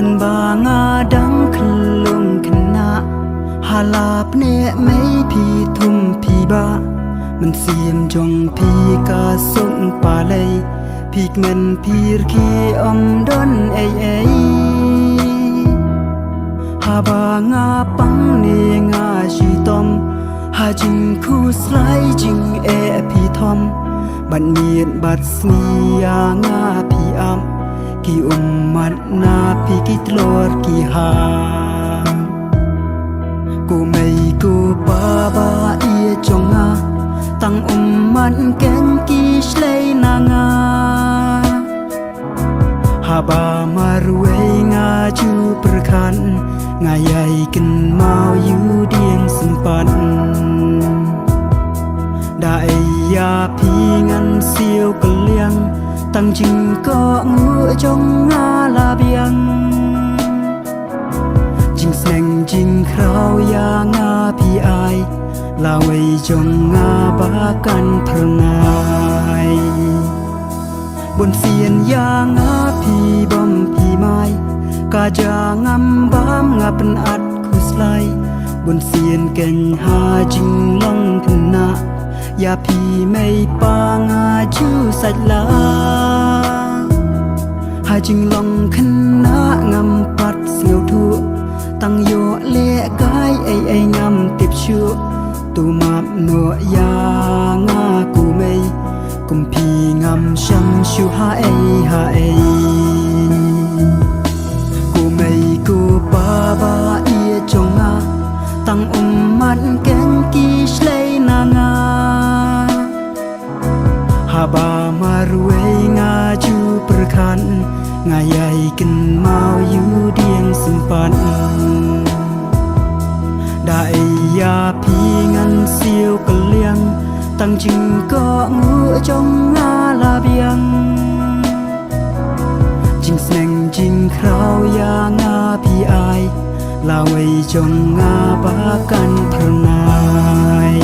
มันบางาดังขลุงขนาหาลาบเนไม่พี่ทุ่มพี่บ้ามันเสียมจงพี่กาส่งป่าเลยพี่เงินพี่ขี้อมดนไอหาบางาปังเนงาชีตอมหาจิงคู่สไลจิงพี่ทอมบัดเมียนบัดสนียางาพี่อัมกี่มัดนาพี่กิตลอดกี่หากูไม่กูปาบาเอียจงงาตั้งมันแกนกี่ชเลยนางาหาบามารวยงาจูประคันงาใหญ่กันเมาอยู่เดียงสัมปันได้ยาพี่งันเสียวกะเลียงตั้งจิงก็งูจงงาลาเบียงจิงแสงจิงคราวยางาพี่อายลาไว้จงงาบากันพระนายบนเสียนยางาพี่บอมพี่ไม้กาจางำบามงาเป็นอัดคุสไลบนเสียนเก่งหาจิงลองขนาอย่าพี่ไม่ปางาชูสัจลาหาจิงลองขนางำปัดเสียวทุตั้งโยเละกายไองำติบชูตูมาบโนยางากูไม่กุมพี่งำชังชูหาไอกูไม่กูปาบาเอียจงอาตั้งมันแกนกี่ชเลยนางาหาบามารวยงาจูประคันงาใหญ่กันเมาอยู่เดียงสัมปันได้ยาพี่งันเสียวกะเลียงตั้งจิงก็งูจงงาลาเบียงจิงแสงจิงคราวยางาพี่อายลาไว้จงงาบากันพระนาย